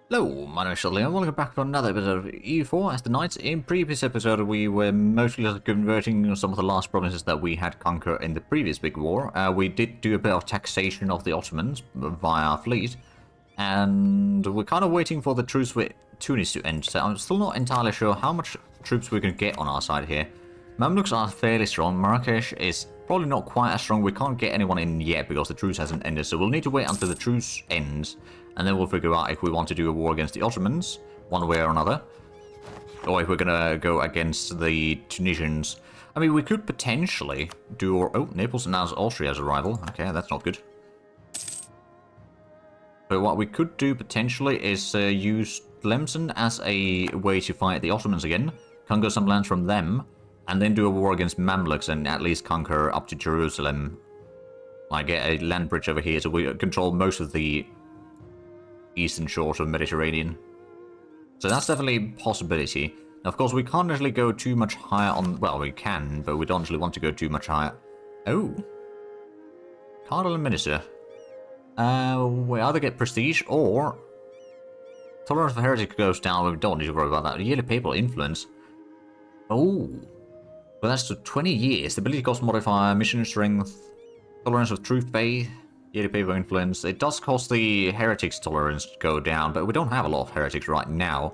Hello, my name is Shirley and welcome back to another episode of EU4 as the Knights. In previous episode we were mostly just converting some of the last provinces that we had conquered in the previous big war. We did do a bit of taxation of the Ottomans via our fleet, and we're kind of waiting for the truce with Tunis to end, so I'm still not entirely sure how much troops we can get on our side here. Mamluks are fairly strong. Marrakesh is probably not quite as strong. We can't get anyone in yet because the truce hasn't ended, so we'll need to wait until the truce ends, and then we'll figure out if we want to do a war against the Ottomans, one way or another, or if we're gonna go against the Tunisians. I mean, we could potentially do... Oh, Naples announced Austria as a rival. Okay, that's not good. But what we could do potentially is use Tlemcen as a way to fight the Ottomans again, conquer some lands from them, and then do a war against Mamluks and at least conquer up to Jerusalem. Like get a land bridge over here so we control most of the eastern shores of Mediterranean. So that's definitely a possibility. Now, of course, we can't actually go too much higher on... Well, we can, but we don't actually want to go too much higher. Oh. Cardinal and Minister. We either get prestige or... Tolerance for heretic goes down. We don't need to worry about that. Yearly papal influence. Oh. Well, that's to 20 years. Stability cost modifier, mission strength, tolerance of true faith, yearly papal influence. It does cost the heretics tolerance to go down, but we don't have a lot of heretics right now.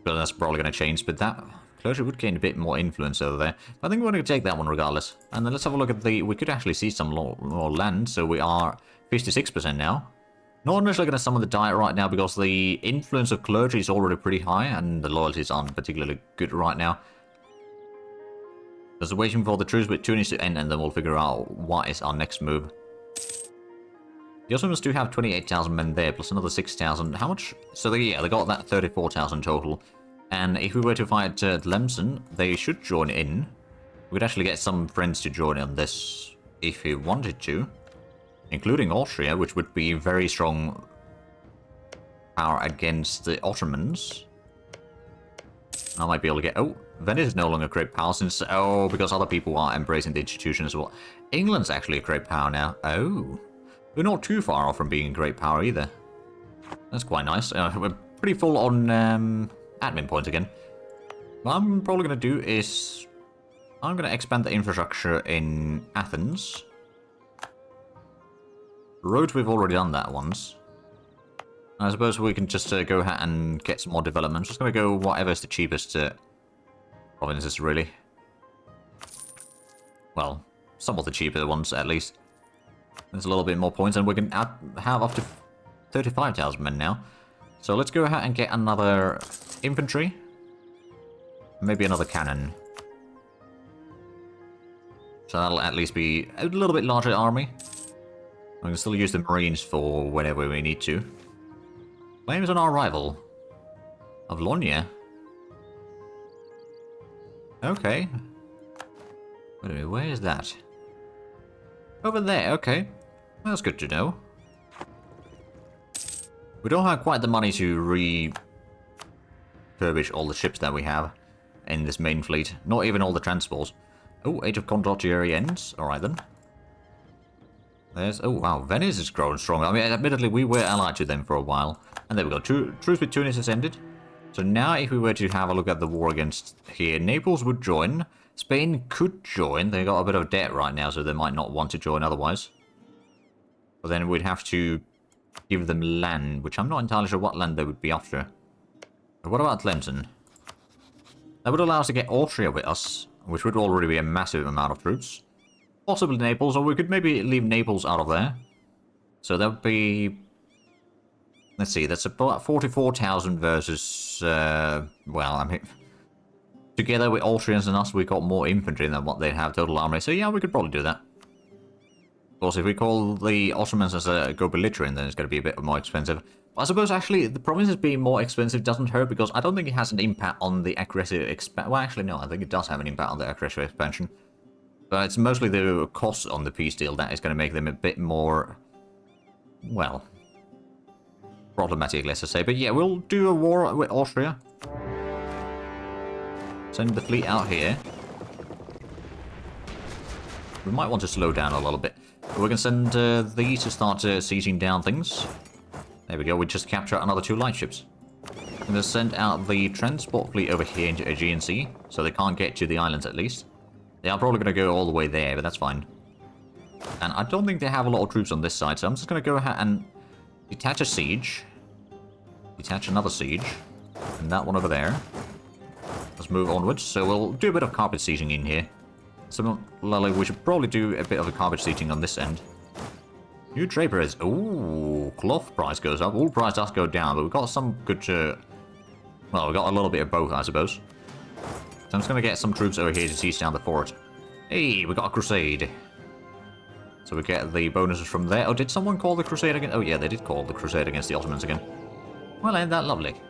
So that's probably going to change, but that clergy would gain a bit more influence over there. But I think we're going to take that one regardless. And then let's have a look at the... We could actually see some more land, so we are 56% now. Not necessarily going to summon the diet right now because the influence of clergy is already pretty high, and the loyalties aren't particularly good right now. Just waiting for the truce with Tunis to end, and then we'll figure out what is our next move. The Ottomans do have 28,000 men there, plus another 6,000. How much? So they got that 34,000 total. And if we were to fight Tlemcen, they should join in. We could actually get some friends to join in on this if we wanted to. Including Austria, which would be very strong power against the Ottomans. I might be able to get... Oh, Venice is no longer a great power since... Oh, because other people are embracing the institution as well. England's actually a great power now. Oh. We're not too far off from being a great power either. That's quite nice. We're pretty full on admin points again. What I'm probably going to do is... I'm going to expand the infrastructure in Athens. Roads, we've already done that once. I suppose we can just go ahead and get some more development. Just going to go whatever's the cheapest provinces, really. Well, some of the cheaper ones, at least. There's a little bit more points, and we can have up to 35,000 men now. So let's go ahead and get another infantry. Maybe another cannon. So that'll at least be a little bit larger army. We can still use the Marines for whenever we need to. Claims on our rival. Of Lonia. Okay. Wait a minute, where is that? Over there, okay. That's good to know. We don't have quite the money to refurbish all the ships that we have in this main fleet. Not even all the transports. Oh, Age of Condottieri ends. Alright then. There's... Oh, wow. Venice is growing stronger. I mean, admittedly, we were allied to them for a while. And there we go. Truce with Tunis has ended. So now, if we were to have a look at the war against here, Naples would join. Spain could join. They got a bit of debt right now, so they might not want to join otherwise. But then we'd have to give them land, which I'm not entirely sure what land they would be after. But what about Tlemcen? That would allow us to get Austria with us, which would already be a massive amount of troops. Possibly Naples, or we could maybe leave Naples out of there. So that would be... Let's see, that's about 44,000 versus... well, I mean... Together with Austrians and us, we got more infantry than what they have total army. So yeah, we could probably do that. Of course, if we call the Ottomans as a go belligerent, then it's going to be a bit more expensive. I suppose, actually, the provinces being more expensive doesn't hurt, because I don't think it has an impact on the aggressive expansion. Well, actually, no, I think it does have an impact on the aggressive expansion. But it's mostly the cost on the peace deal that is going to make them a bit more, well, problematic, let's just say. But yeah, we'll do a war with Austria. Send the fleet out here. We might want to slow down a little bit. We can send these to start sieging down things. There we go, we just captured another 2 lightships. I'm going to send out the transport fleet over here into Aegean Sea, so they can't get to the islands at least. They are probably going to go all the way there, but that's fine. And I don't think they have a lot of troops on this side, so I'm just going to go ahead and detach a siege. Detach another siege. And that one over there. Let's move onwards. So we'll do a bit of carpet sieging in here. Similarly, we should probably do a bit of a carpet sieging on this end. New Draper is... Ooh, cloth price goes up. Wool price does go down, but we've got some good... well, we've got a little bit of both, I suppose. So I'm just going to get some troops over here to siege down the fort. Hey, we got a Crusade. So we get the bonuses from there. Oh, did someone call the Crusade again? Oh, yeah, they did call the Crusade against the Ottomans again. Well, ain't that lovely?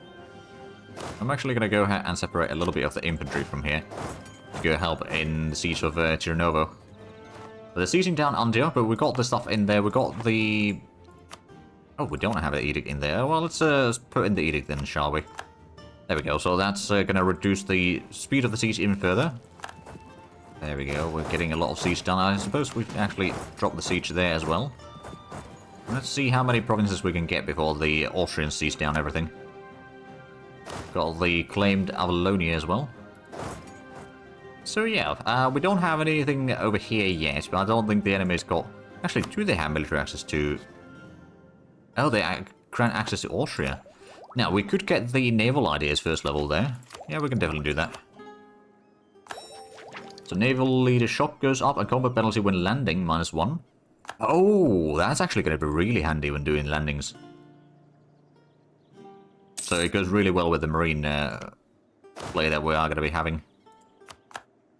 I'm actually going to go ahead and separate a little bit of the infantry from here to go help in the siege of Tiranovo. But they're sieging down Andia, but we got the stuff in there. We got the... Oh, we don't have an edict in there. Well, let's put in the edict then, shall we? There we go. So that's going to reduce the speed of the siege even further. There we go. We're getting a lot of siege done. I suppose we can actually drop the siege there as well. Let's see how many provinces we can get before the Austrians siege down everything. Got the claimed Avalonia as well. So yeah, we don't have anything over here yet, but I don't think the enemy's got... Actually, do they have military access to... Oh, they grant access to Austria. Now, we could get the naval ideas first level there. Yeah, we can definitely do that. So naval leader shock goes up and combat penalty when landing, -1. Oh, that's actually going to be really handy when doing landings. So it goes really well with the marine play that we are going to be having.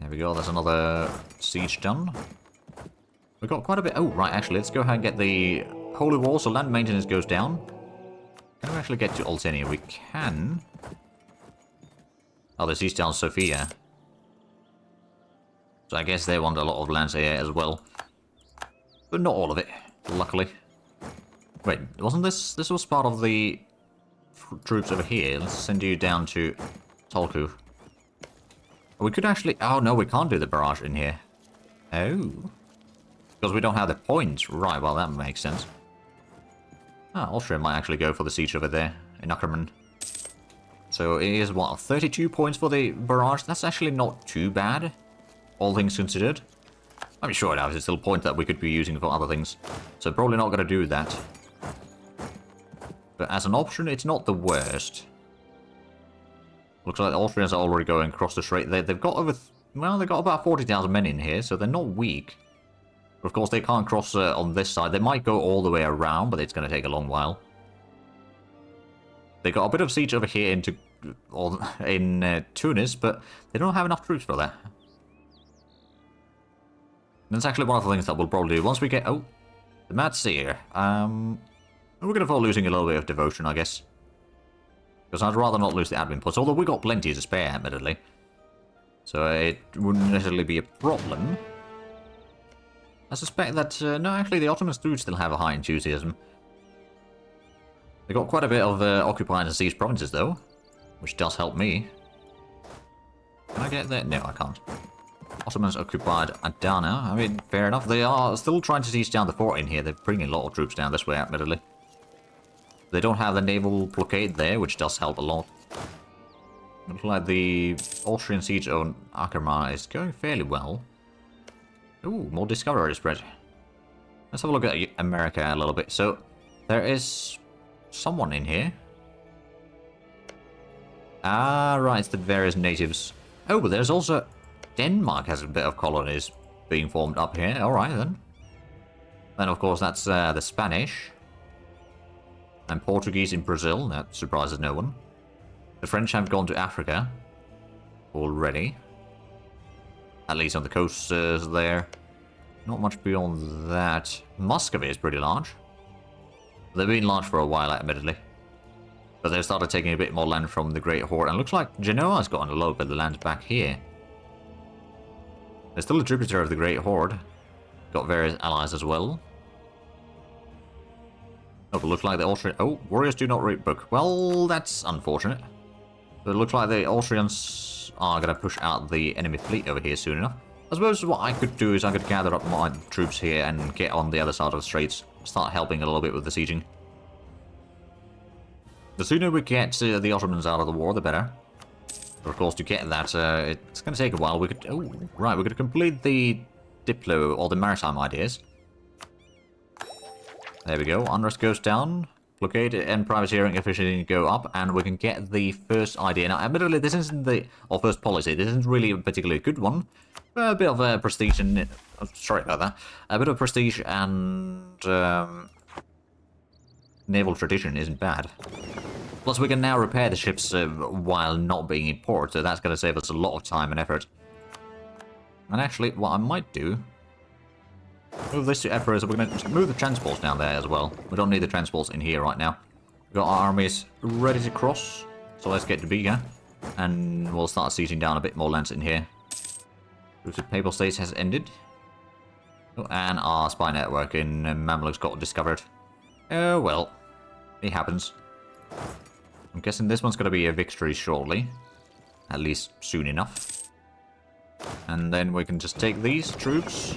There we go, there's another siege done. We've got quite a bit... Oh, right, actually, let's go ahead and get the Holy Wall, so land maintenance goes down. Can we actually get to Oltenia? We can. Oh, they siege down Sofia. So I guess they want a lot of lands here as well. But not all of it, luckily. Wait, wasn't this... This was part of the troops over here. Let's send you down to Tolku. We could actually... Oh, no, we can't do the barrage in here. Oh. Because we don't have the points. Right, well, that makes sense. Ah, Austria might actually go for the siege over there in Ackermann. So it is, what, 32 points for the barrage? That's actually not too bad, all things considered. I mean, sure, it's still a point that we could be using for other things. So probably not going to do that. But as an option, it's not the worst. Looks like the Austrians are already going across the strait. They've got over... Well, they've got about 40,000 men in here, so they're not weak. But of course, they can't cross on this side. They might go all the way around, but it's going to take a long while. They got a bit of siege over here in Tunis, but they don't have enough troops for that. That's actually one of the things that we'll probably do. Once we get... Oh, the Mad Seer. We're going to fall losing a little bit of devotion, I guess. Because I'd rather not lose the admin points, although we got plenty to spare, admittedly. So it wouldn't necessarily be a problem. I suspect that... no, actually, the Ottomans do still have a high enthusiasm. They got quite a bit of occupied and seized provinces, though. Which does help me. Can I get there? No, I can't. Ottomans occupied Adana. I mean, fair enough. They are still trying to siege down the fort in here. They're bringing a lot of troops down this way, admittedly. They don't have the naval blockade there, which does help a lot. Looks like the Austrian siege on Ackermann is going fairly well. Ooh, more discovery spread. Let's have a look at America a little bit. So, there is someone in here. Ah, right, it's the various natives. Oh, but there's also... Denmark has a bit of colonies being formed up here. Alright, then. Then, of course, that's the Spanish. And Portuguese in Brazil. That surprises no one. The French have gone to Africa already. At least on the coasts there. Not much beyond that. Muscovy is pretty large. They've been large for a while, admittedly. But they've started taking a bit more land from the Great Horde. And looks like Genoa's gotten a little bit of the land back here. They're still a tributary of the Great Horde. Got various allies as well. Oh, but looks like the Austrian... Oh, warriors do not read book. Well, that's unfortunate. But it looks like the Austrians are going to push out the enemy fleet over here soon enough. I suppose what I could do is I could gather up my troops here and get on the other side of the straits. Start helping a little bit with the sieging. The sooner we get the Ottomans out of the war, the better. But of course, to get that, it's going to take a while. We could... Oh, right, we're going to complete the Diplo, or the maritime ideas. There we go. Unrest goes down. Blockade and privateering efficiency go up, and we can get the first idea. Now, admittedly, this isn't the... Or first policy. This isn't really a particularly good one. A bit of prestige and... Oh, sorry about that. A bit of prestige and... naval tradition isn't bad. Plus, we can now repair the ships while not being in port, so that's going to save us a lot of time and effort. And actually, what I might do... Move this to Emperor, so we're going to move the transports down there as well. We don't need the transports in here right now. We've got our armies ready to cross, so let's get to Biga. And we'll start sieging down a bit more lands in here. The Papal States has ended. Oh, and our spy network in Mamluks got discovered. Oh well, it happens. I'm guessing this one's going to be a victory shortly. At least soon enough. And then we can just take these troops.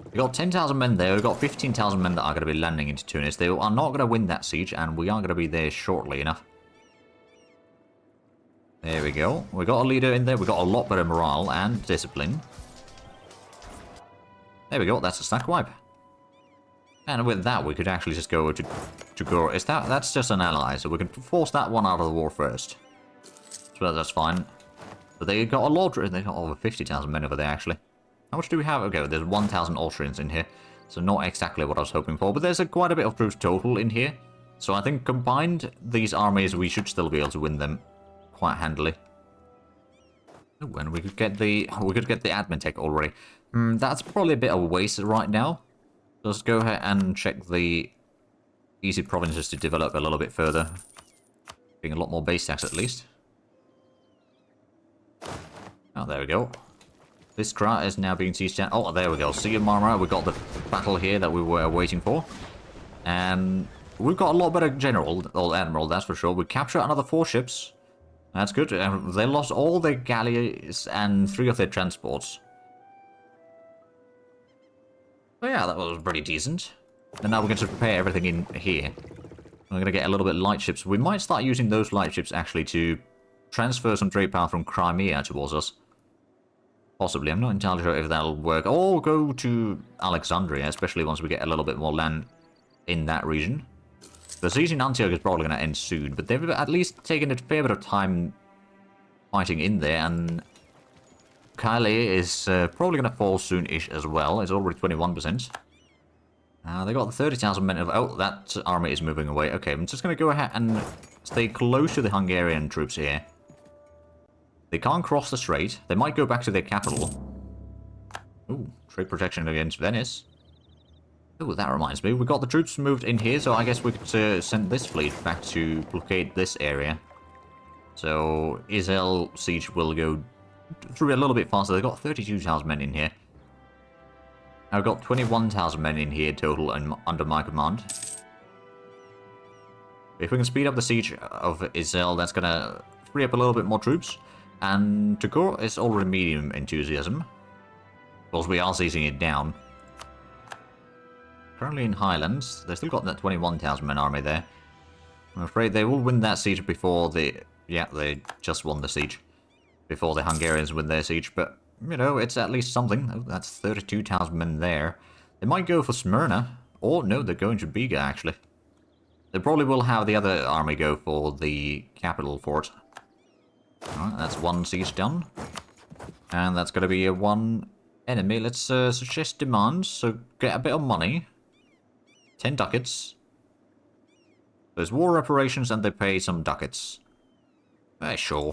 We've got 10,000 men there. We've got 15,000 men that are going to be landing into Tunis. They are not going to win that siege, and we are going to be there shortly enough. There we go. We got a leader in there. We got a lot better morale and discipline. There we go. That's a stack wipe. And with that, we could actually just go to Gor. That's just an ally, so we can force that one out of the war first. So that's fine. But they got a lot. They got over 50,000 men over there, actually. How much do we have? Okay, there's 1,000 Austrians in here. So not exactly what I was hoping for. But there's quite a bit of troops total in here. So I think combined, these armies, we should still be able to win them quite handily. Oh, and we could get the admin tech already. That's probably a bit of a waste right now. Let's go ahead and check the easy provinces to develop a little bit further. Being a lot more base tax at least. Oh, there we go. This Kra is now being sieged down. Oh, there we go. See you, Marmara. We got the battle here that we were waiting for. And we've got a lot better general, or admiral, that's for sure. We captured another 4 ships. That's good. They lost all their galleys and 3 of their transports. So yeah, that was pretty decent. And now we're going to prepare everything in here. We're going to get a little bit of light ships. We might start using those light ships actually to transfer some trade power from Crimea towards us. Possibly. I'm not entirely sure if that'll work. Or go to Alexandria, especially once we get a little bit more land in that region. The siege in Antioch is probably going to end soon, but they've at least taken a fair bit of time fighting in there, and Calais is probably going to fall soon-ish as well. It's already 21%. They got 30,000 men of... Oh, that army is moving away. Okay, I'm just going to go ahead and stay close to the Hungarian troops here. They can't cross the strait. They might go back to their capital. Ooh, trade protection against Venice. Oh, that reminds me. We got the troops moved in here, so I guess we could send this fleet back to blockade this area. So, Israel siege will go through a little bit faster. They've got 32,000 men in here. I've got 21,000 men in here total and under my command. If we can speed up the siege of Israel, that's going to free up a little bit more troops. And Tagore is already medium enthusiasm. Of course, we are seizing it down. Currently in Highlands, they've still got that 21,000 men army there. I'm afraid they will win that siege before the... Yeah, they just won the siege. Before the Hungarians win their siege, but, you know, it's at least something. Oh, that's 32,000 men there. They might go for Smyrna. Or, no, they're going to Biga, actually. They probably will have the other army go for the capital fort. Alright, that's one siege done. And that's going to be a one enemy. Let's suggest demands. So get a bit of money. 10 ducats. There's war reparations and they pay some ducats. Sure.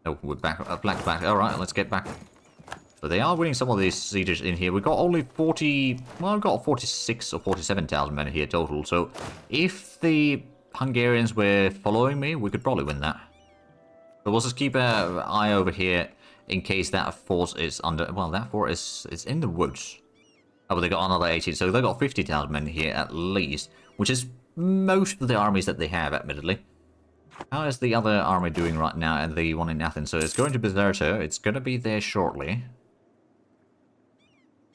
Oh, we're back. Black's back. Alright, let's get back. So they are winning some of these sieges in here. We've got only 40... Well, I've got 46 or 47,000 men here total. So if the Hungarians were following me, we could probably win that. But we'll just keep an eye over here in case that force is under... Well, that fort is in the woods. Oh, but they got another 80. So they got 50,000 men here at least. Which is most of the armies that they have, admittedly. How is the other army doing right now and the one in Athens? So it's going to Bizerta. It's going to be there shortly.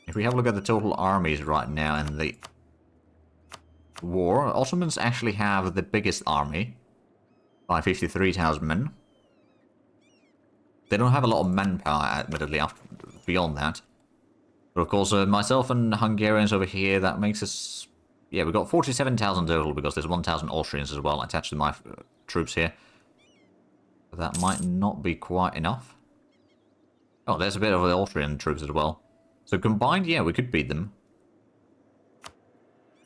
If we have a look at the total armies right now and the war. Ottomans actually have the biggest army by 53,000 men. They don't have a lot of manpower, admittedly, beyond that. But of course, myself and Hungarians over here, that makes us... Yeah, we've got 47,000 total because there's 1,000 Austrians as well attached to my troops here. But that might not be quite enough. Oh, there's a bit of the Austrian troops as well. So combined, yeah, we could beat them.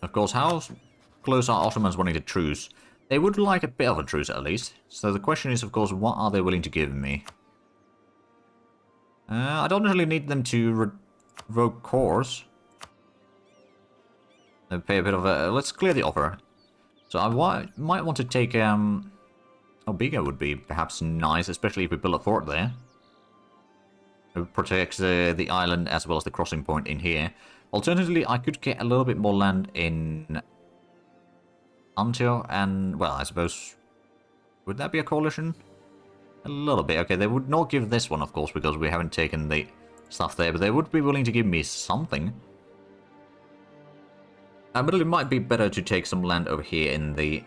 Of course, how close are Ottomans wanting to truce? They would like a bit of a truce at least. So the question is, of course, what are they willing to give me? I don't really need them to revoke cores. They pay a bit of a... Let's clear the offer. So I might want to take... Biga would be perhaps nice, especially if we build a fort there. It protects the island as well as the crossing point in here. Alternatively, I could get a little bit more land in Antio and, well, I suppose, would that be a coalition? A little bit. Okay, they would not give this one, of course, because we haven't taken the stuff there, but they would be willing to give me something. But it might be better to take some land over here in the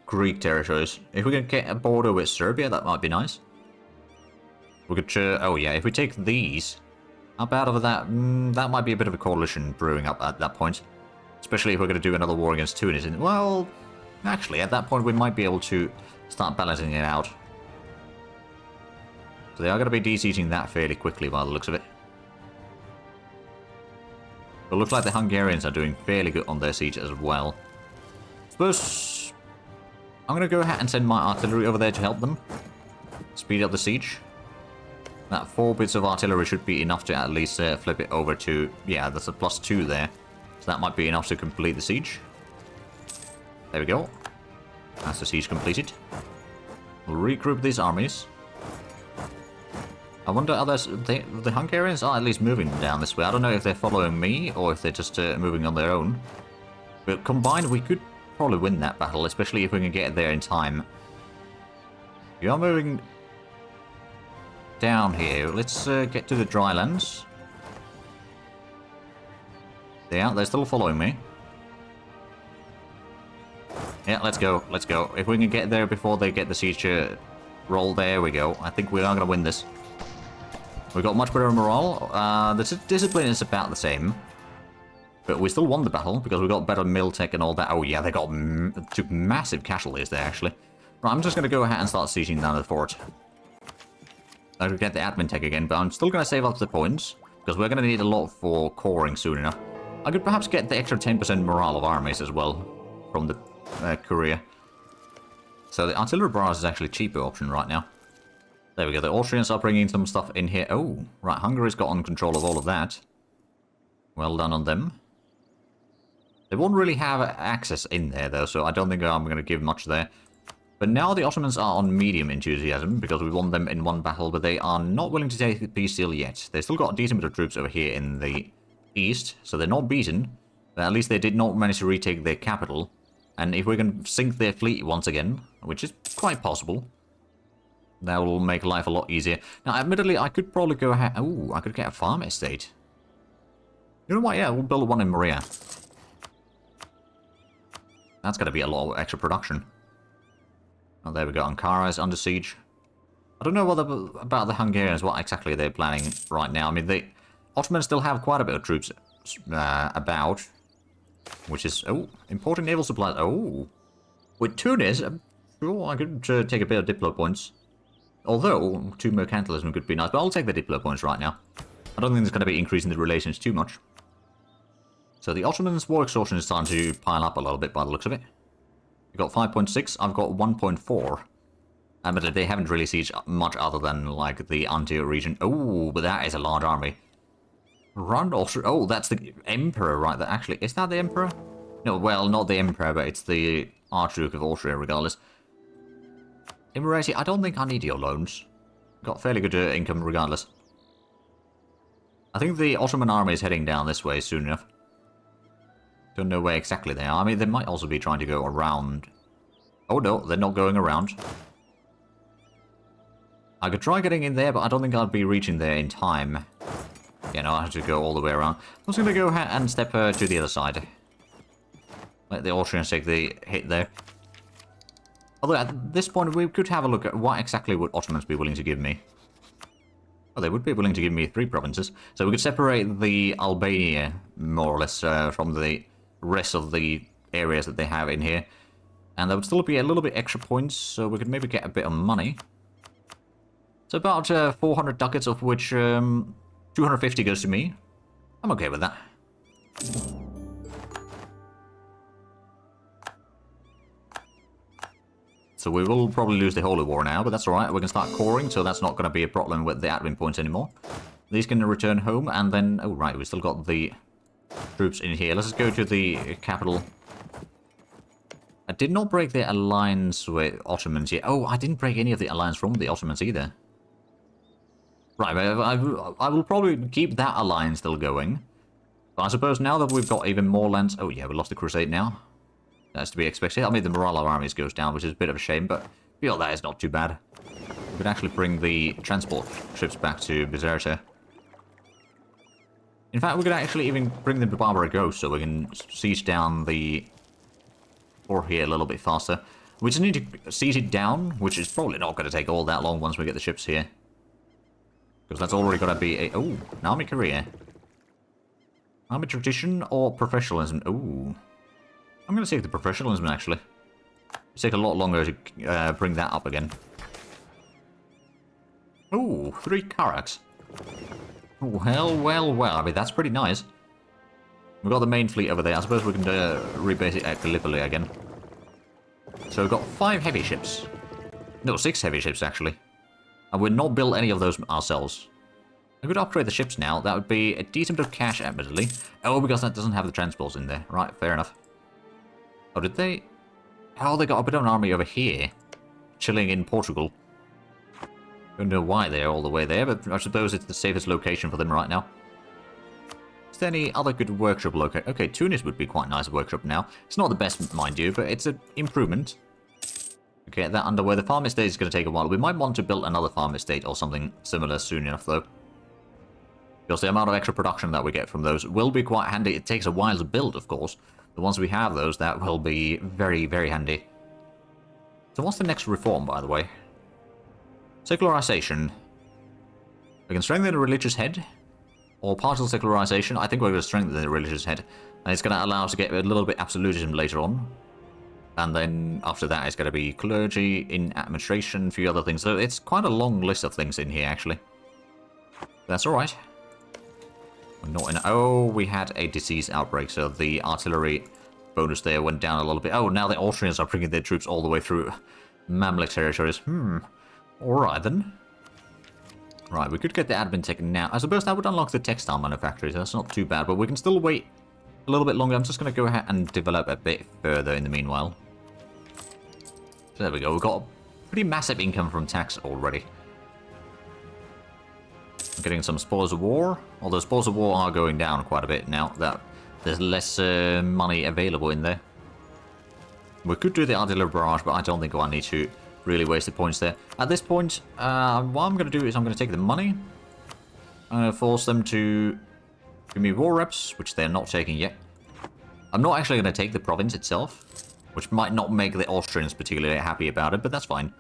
Greek territories. If we can get a border with Serbia, that might be nice. We could, oh yeah, if we take these up out of that, that might be a bit of a coalition brewing up at that point. Especially if we're going to do another war against Tunis. And, well, actually, at that point we might be able to start balancing it out. So they are going to be de-sieging that fairly quickly by the looks of it. But it looks like the Hungarians are doing fairly good on their siege as well. Suppose I'm going to go ahead and send my artillery over there to help them. Speed up the siege. That 4 bits of artillery should be enough to at least flip it over to... Yeah, that's a +2 there. So that might be enough to complete the siege. There we go. That's the siege completed. We'll regroup these armies. I wonder, the Hungarians are at least moving down this way. I don't know if they're following me or if they're just moving on their own. But combined, we could probably win that battle, especially if we can get there in time. You are moving down here. Let's get to the dry lands. They're still following me. Yeah, let's go. Let's go. If we can get there before they get the siege roll, there we go. I think we are going to win this. We've got much better morale. The discipline is about the same. But we still won the battle because we got better mill tech and all that. Oh yeah, they got took massive casualties there actually. Right, I'm just going to go ahead and start sieging down the fort. I could get the admin tech again, but I'm still going to save up the points because we're going to need a lot for coring soon enough. I could perhaps get the extra 10% morale of armies as well from the courier. So the artillery barrage is actually a cheaper option right now. There we go, the Austrians are bringing some stuff in here. Oh, right, Hungary's gotten control of all of that. Well done on them. They won't really have access in there though, so I don't think I'm going to give much there. But now the Ottomans are on medium enthusiasm because we won them in one battle, but they are not willing to take the peace deal yet. They've still got a decent bit of troops over here in the east, so they're not beaten. But at least they did not manage to retake their capital. And if we can sink their fleet once again, which is quite possible, that will make life a lot easier. Now, admittedly, I could probably go ahead... Ooh, I could get a farm estate. You know what? Yeah, we'll build one in Maria. That's going to be a lot of extra production. Oh, there we go. Ankara is under siege. I don't know about the Hungarians, what exactly they're planning right now. I mean, the Ottomans still have quite a bit of troops about. Which is... Oh, importing naval supplies. Oh. With Tunis, sure, I could take a bit of Diplo points. Although, 2 mercantilism could be nice, but I'll take the Diplo points right now. I don't think there's going to be increasing the relations too much. So the Ottomans' war exhaustion is starting to pile up a little bit by the looks of it. You've got 5.6, I've got 1.4. But they haven't really sieged much other than, like, the Antio region. Oh, but that is a large army. Run Austria. Oh, that's the Emperor, right? That actually... Is that the Emperor? No, well, not the Emperor, but it's the Archduke of Austria, regardless. Emirati, I don't think I need your loans. Got fairly good income, regardless. I think the Ottoman army is heading down this way soon enough. Don't know where exactly they are. I mean, they might also be trying to go around. Oh no, they're not going around. I could try getting in there, but I don't think I'll be reaching there in time. Yeah, no, I have to go all the way around. I'm just going to go ahead and step to the other side. Let the Austrians take the hit there. Although at this point we could have a look at what exactly would Ottomans be willing to give me. Well, they would be willing to give me 3 provinces. So we could separate the Albania, more or less, from the rest of the areas that they have in here. And there would still be a little bit extra points, so we could maybe get a bit of money. So about 400 ducats, of which 250 goes to me. I'm okay with that. So we will probably lose the Holy War now, but that's alright. We can start coring, so that's not going to be a problem with the admin points anymore. These can return home, and then... Oh, right, we still got the troops in here. Let's just go to the capital. I did not break the alliance with Ottomans yet. Oh, I didn't break any of the alliance from the Ottomans either. Right, I will probably keep that alliance still going. But I suppose now that we've got even more lands... Oh yeah, we lost the Crusade now. That's to be expected. I mean, the morale of armies goes down, which is a bit of a shame, but I feel that is not too bad. We could actually bring the transport ships back to Bizerta. In fact, we could actually even bring them to Barbara Ghost, so we can siege down the fort here a little bit faster. We just need to siege it down, which is probably not going to take all that long once we get the ships here. Because that's already going to be a... Oh, an army career. Army tradition or professionalism? Ooh. I'm going to take the professionalism, actually. It'll take a lot longer to bring that up again. Ooh, 3 Karaks. Well, well, well. I mean, that's pretty nice. We've got the main fleet over there. I suppose we can rebase it at Gallipoli again. So we've got 5 heavy ships. No, 6 heavy ships, actually. And we've not built any of those ourselves. I could upgrade the ships now. That would be a decent bit of cash, admittedly. Oh, because that doesn't have the transports in there. Right, fair enough. Oh, did they... Oh, they got a bit of an army over here. Chilling in Portugal. Don't know why they're all the way there, but I suppose it's the safest location for them right now. Is there any other good workshop location? Okay, Tunis would be quite a nice workshop now. It's not the best, mind you, but it's an improvement. Okay, that underway. The farm estate is going to take a while. We might want to build another farm estate or something similar soon enough, though. Because the amount of extra production that we get from those will be quite handy. It takes a while to build, of course. But once we have those, that will be very, very handy. So what's the next reform, by the way? Secularization. We can strengthen the religious head. Or partial secularization. I think we're going to strengthen the religious head. And it's going to allow us to get a little bit absolutism later on. And then after that, it's going to be clergy, in administration, a few other things. So it's quite a long list of things in here, actually. That's alright. Not in... Oh, we had a disease outbreak, so the artillery bonus there went down a little bit. Oh, now the Austrians are bringing their troops all the way through Mamluk territories. Alright then. Right, we could get the admin tech now. I suppose that would unlock the textile manufactory, so that's not too bad, but we can still wait a little bit longer. I'm just going to go ahead and develop a bit further in the meanwhile. So there we go. We've got a pretty massive income from tax already. I'm getting some spoils of war, although spoils of war are going down quite a bit now that there's less money available in there. We could do the artillery barrage, but I don't think I need to really waste the points there. At this point, what I'm going to do is I'm going to take the money. I'm going to force them to give me war reps, which they're not taking yet. I'm not actually going to take the province itself, which might not make the Austrians particularly happy about it, but that's fine.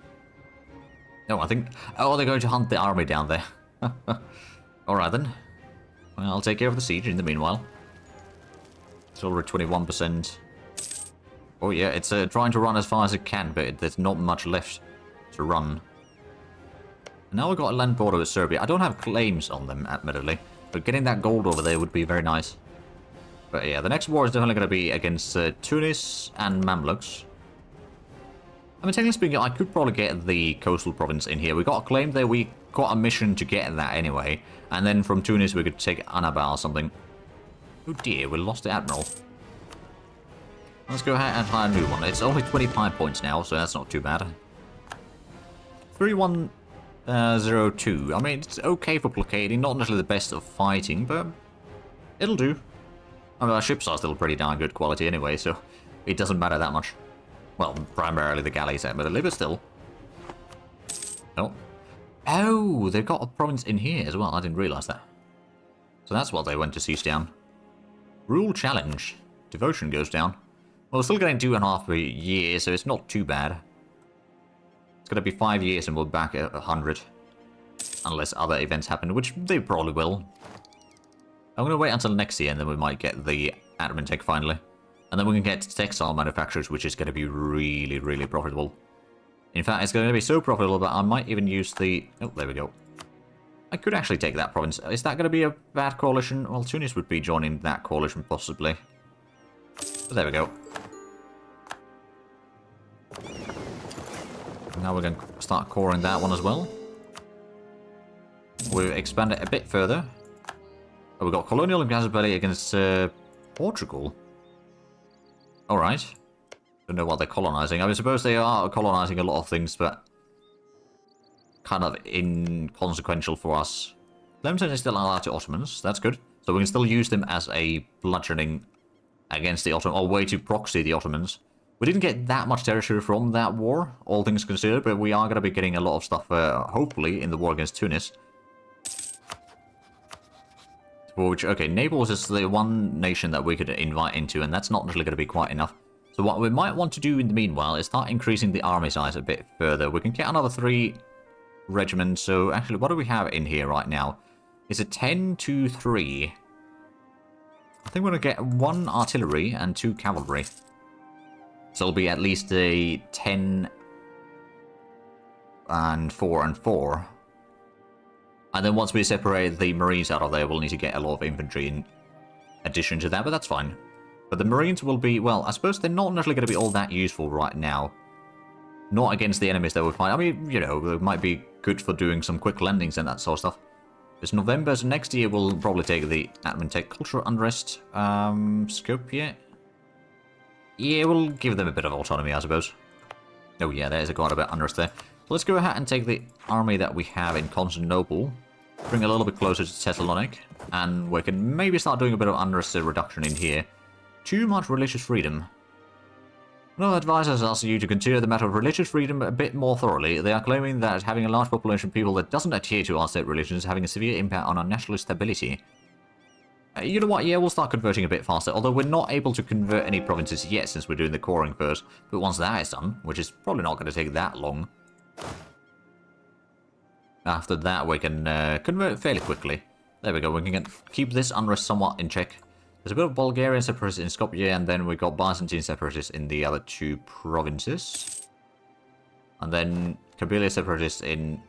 No, I think... Oh, they're going to hunt the army down there. Alright then. Well, I'll take care of the siege in the meanwhile. It's already 21%. Oh yeah, it's trying to run as far as it can, but there's not much left to run. And now we've got a land border with Serbia. I don't have claims on them, admittedly, but getting that gold over there would be very nice. But yeah, the next war is definitely going to be against Tunis and Mamluks. I mean, technically speaking, I could probably get the coastal province in here. We got a claim there, we got a mission to get that anyway. And then from Tunis, we could take Annaba or something. Oh dear, we lost the admiral. Let's go ahead and hire a new one. It's only 25 points now, so that's not too bad. 3102. I mean, it's okay for blockading, not necessarily the best of fighting, but it'll do. I mean, our ships are still pretty darn good quality anyway, so it doesn't matter that much. Well, primarily the galleys, admittedly, but still. Oh. Oh, they've got a province in here as well. I didn't realise that. So that's what they went to siege down. Rule challenge. Devotion goes down. Well, we're still getting 2.5 per year, so it's not too bad. It's going to be 5 years and we're back at 100. Unless other events happen, which they probably will. I'm going to wait until next year and then we might get the admin tech finally. And then we can get textile manufacturers, which is going to be really, really profitable. In fact, it's going to be so profitable that I might even use the... Oh, there we go. I could actually take that province. Is that going to be a bad coalition? Well, Tunis would be joining that coalition, possibly. But there we go. Now we're going to start coring that one as well. We'll expand it a bit further. Oh, we've got colonial capability against Portugal. Alright. Don't know what they're colonizing. I suppose they are colonizing a lot of things, but kind of inconsequential for us. Clemson is still allied to Ottomans. That's good. So we can still use them as a bludgeoning against the Ottomans, or way to proxy the Ottomans. We didn't get that much territory from that war, all things considered, but we are going to be getting a lot of stuff, hopefully, in the war against Tunis. For which, okay, Naples is the one nation that we could invite into, and that's not really going to be quite enough. So what we might want to do in the meanwhile is start increasing the army size a bit further. We can get another 3 regiments. So actually, what do we have in here right now? Is it 10 to 3? I think we're going to get 1 artillery and 2 cavalry. So it'll be at least a 10 and 4 and 4. And then once we separate the Marines out of there, we'll need to get a lot of infantry in addition to that, but that's fine. But the Marines will be, well, I suppose they're not necessarily going to be all that useful right now. Not against the enemies that we fight. I mean, you know, they might be good for doing some quick landings and that sort of stuff. It's November, so next year we'll probably take the admin tech. Cultural unrest. Skopje. Yeah, we'll give them a bit of autonomy, I suppose. Oh yeah, there's a quite a bit of unrest there. So let's go ahead and take the army that we have in Constantinople. Bring a little bit closer to Thessaloniki. And we can maybe start doing a bit of unrest reduction in here. Too much religious freedom. One advisors ask you to consider the matter of religious freedom a bit more thoroughly. They are claiming that having a large population of people that doesn't adhere to our state religion is having a severe impact on our national stability. You know what, yeah, we'll start converting a bit faster, although we're not able to convert any provinces yet since we're doing the coring first. But once that is done, which is probably not going to take that long, after that we can convert fairly quickly. There we go, we can keep this unrest somewhat in check. There's a bit of Bulgarian separatists in Skopje, and then we got Byzantine separatists in the other 2 provinces. And then Kabylia separatists in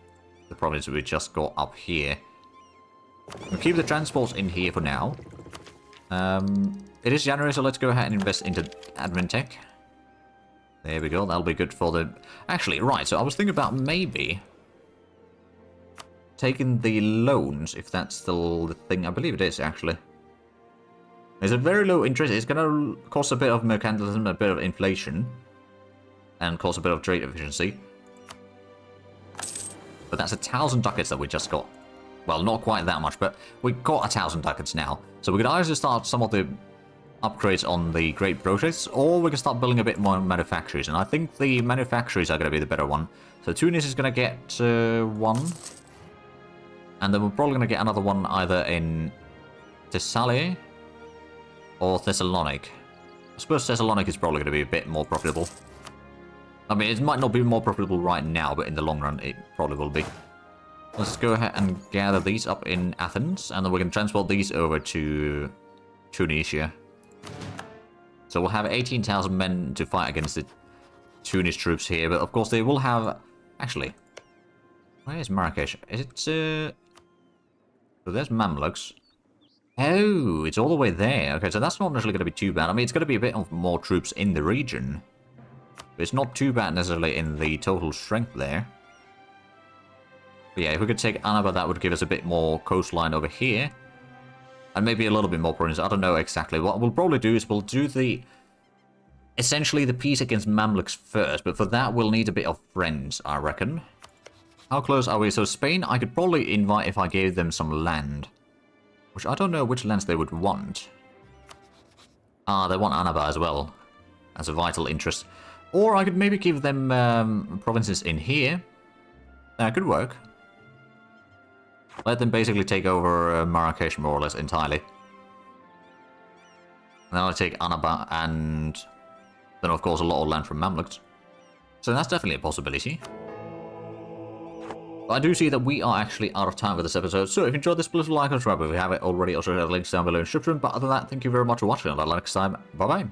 the province we just got up here. We'll keep the transports in here for now. It is January, so let's go ahead and invest into admin tech. There we go, that'll be good for the... Actually, right, so I was thinking about maybe taking the loans, if that's still the thing. I believe it is, actually. There's a very low interest. It's going to cost a bit of mercantilism, a bit of inflation, and cause a bit of trade efficiency. But that's 1,000 ducats that we just got. Well, not quite that much, but we got 1,000 ducats now. So we can either start some of the upgrades on the great projects, or we can start building a bit more manufactories. And I think the manufactories are going to be the better one. So Tunis is going to get 1. And then we're probably going to get another one either in Thessaly or Thessaloniki. I suppose Thessaloniki is probably going to be a bit more profitable. I mean, it might not be more profitable right now, but in the long run, it probably will be. Let's go ahead and gather these up in Athens, and then we can transport these over to Tunisia. So we'll have 18,000 men to fight against the Tunis troops here, but of course they will have... Actually, where is Marrakesh? Is it... So there's Mamluks. Oh, it's all the way there. Okay, so that's not necessarily going to be too bad. I mean, it's going to be a bit of more troops in the region. But it's not too bad necessarily in the total strength there. But yeah, if we could take Annaba, that would give us a bit more coastline over here. And maybe a little bit more province. I don't know exactly. What we'll probably do is we'll do the... essentially the peace against Mamluks first. But for that, we'll need a bit of friends, I reckon. How close are we? So Spain, I could probably invite if I gave them some land. Which I don't know which lands they would want. Ah, they want Annaba as well. As a vital interest. Or I could maybe give them provinces in here. That could work. Let them basically take over Marrakesh more or less entirely. Now I take Annaba and Then, of course, a lot of land from Mamluks. So that's definitely a possibility. But I do see that we are actually out of time for this episode, so if you enjoyed this, please like and subscribe if you haven't already. Also, have links down below in the description. But other than that, thank you very much for watching. Until next time, bye-bye.